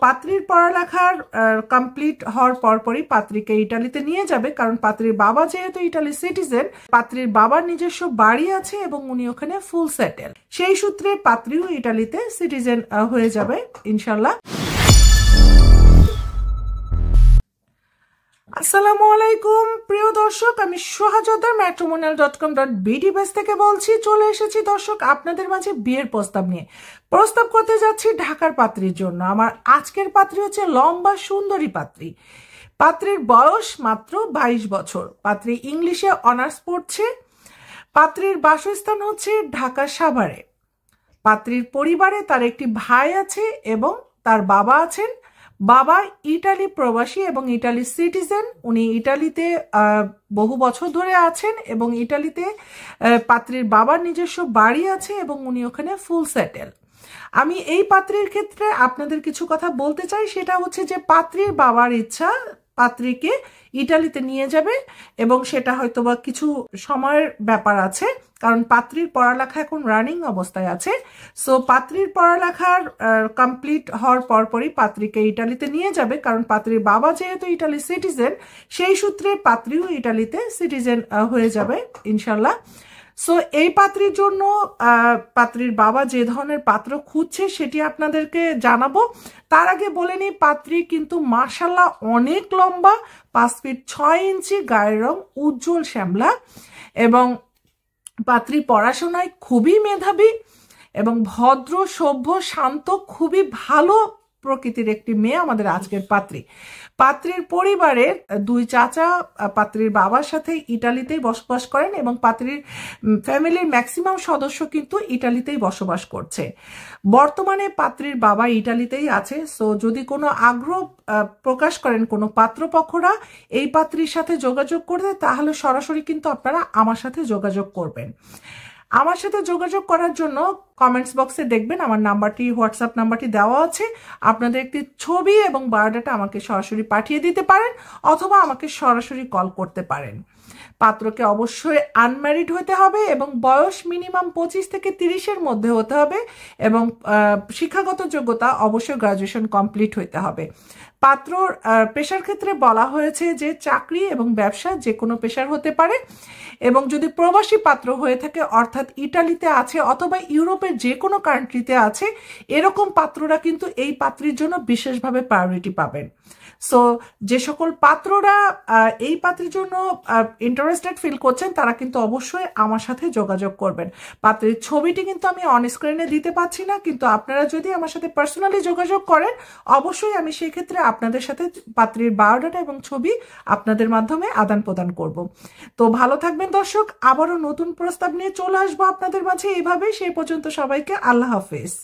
পাত্রীর পড়ালেখার কমপ্লিট হওয়ার পরপরই পাত্রীকে ইটালিতে নিয়ে যাবে, কারণ পাত্রীর বাবা যেহেতু ইটালির সিটিজেন, পাত্রীর বাবার নিজস্ব বাড়ি আছে এবং উনি ওখানে ফুল সেটেল। সেই সূত্রে পাত্রীও ইটালিতে সিটিজেন হয়ে যাবে ইনশাল্লাহ। আসসালামু আলাইকুম প্রিয় দর্শক, আমি সোহাজদার matrimonial.com.bd পেজ থেকে বলছি। চলে এসেছি দর্শক আপনাদের মাঝে বিয়ের প্রস্তাব নিয়ে। প্রস্তাব করতে যাচ্ছি ঢাকার পাত্রীর জন্য। আমার আজকের পাত্রী হচ্ছে লম্বা সুন্দরী পাত্রী। পাত্রীর বয়স মাত্র 22 বছর। পাত্রী ইংলিশে অনার্স পড়ছে। পাত্রীর বাসস্থান হচ্ছে ঢাকা সাভারে। পাত্রীর পরিবারে তার একটি ভাই আছে এবং তার বাবা আছেন। বাবা ইটালি প্রবাসী এবং ইটালি সিটিজেন। উনি ইটালিতে বহু বছর ধরে আছেন এবং ইটালিতে পাত্রীর বাবার নিজস্ব বাড়ি আছে এবং উনি ওখানে ফুল সেটেল। আমি এই পাত্রীর ক্ষেত্রে আপনাদের কিছু কথা বলতে চাই। সেটা হচ্ছে যে পাত্রীর বাবার ইচ্ছা পাত্রীকে ইটালিতে নিয়ে যাবে এবং সেটা হয়তোবা কিছু সময়ের ব্যাপার আছে, কারণ পাত্রীর পড়ালেখা এখন রানিং অবস্থায় আছে। সো পাত্রীর পড়ালেখার কমপ্লিট হওয়ার পরপরই পাত্রীকে ইটালিতে নিয়ে যাবে, কারণ পাত্রীর বাবা যেহেতু ইটালির সিটিজেন, সেই সূত্রে পাত্রীও ইটালিতে সিটিজেন হয়ে যাবে ইনশাল্লাহ। সো এই পাত্রীর জন্য পাত্রীর বাবা যে ধরনের পাত্র খুঁজছে সেটি আপনাদেরকে জানাবো। তার আগে বলে নিই, পাত্রী কিন্তু মাশাল্লাহ অনেক লম্বা, 5 ফিট 6 ইঞ্চি, গায়ের রং উজ্জ্বল শ্যামলা এবং পাত্রী পড়াশোনায় খুবই মেধাবী এবং ভদ্র, সভ্য, শান্ত, খুবই ভালো প্রকৃতির একটি মেয়ে আমাদের আজকের পাত্রী। পাত্রীর পরিবারের 2 চাচা পাত্রীর বাবার সাথে ইটালিতেই বসবাস করেন এবং পাত্রীর ফ্যামিলির ম্যাক্সিমাম সদস্য কিন্তু ইটালিতেই বসবাস করছে। বর্তমানে পাত্রীর বাবা ইটালিতেই আছে। সো যদি কোনো আগ্রহ প্রকাশ করেন কোনো পাত্রপক্ষরা এই পাত্রীর সাথে যোগাযোগ করতে, তাহলে সরাসরি কিন্তু আপনারা আমার সাথে যোগাযোগ করবেন। আমার সাথে যোগাযোগ করার জন্য কমেন্টস বক্সে দেখবেন আমার নাম্বারটি, হোয়াটসঅ্যাপ নাম্বারটি দেওয়া আছে। আপনাদের একটি ছবি এবং বায়োডাটা আমাকে সরাসরি পাঠিয়ে দিতে পারেন অথবা আমাকে সরাসরি কল করতে পারেন। পাত্রকে অবশ্যই আনম্যারিড হতে হবে এবং বয়স মিনিমাম 25 থেকে 30-এর মধ্যে হতে হবে এবং শিক্ষাগত যোগ্যতা অবশ্যই গ্রাজুয়েশন কমপ্লিট হতে হবে। পাত্রর পেশার ক্ষেত্রে বলা হয়েছে যে চাকরি এবং ব্যবসা যে কোনো পেশার হতে পারে এবং যদি প্রবাসী পাত্র হয়ে থাকে, অর্থাৎ ইটালিতে আছে অথবা ইউরোপের যে কোনো কান্ট্রিতে আছে, এরকম পাত্ররা কিন্তু এই পাত্রীর জন্য বিশেষভাবে প্রায়োরিটি পাবেন। সো যে সকল পাত্ররা এই পাত্রীর জন্য ইন্টারেস্টেড ফিল করছেন তারা কিন্তু অবশ্যই আমার সাথে যোগাযোগ করবেন। পাত্রীর ছবিটি কিন্তু আমি অন স্ক্রিনে দিতে পারছি না, কিন্তু আপনারা যদি আমার সাথে পার্সোনালি যোগাযোগ করেন অবশ্যই আমি সেই ক্ষেত্রে আপনাদের সাথে পাত্রীর বায়োডাটা এবং ছবি আপনাদের মাধ্যমে আদান প্রদান করব। তো ভালো থাকবেন দর্শক, আবারও নতুন প্রস্তাব নিয়ে চলে আসবো আপনাদের মাঝে এইভাবে। সেই পর্যন্ত সবাইকে আল্লাহ হাফেজ।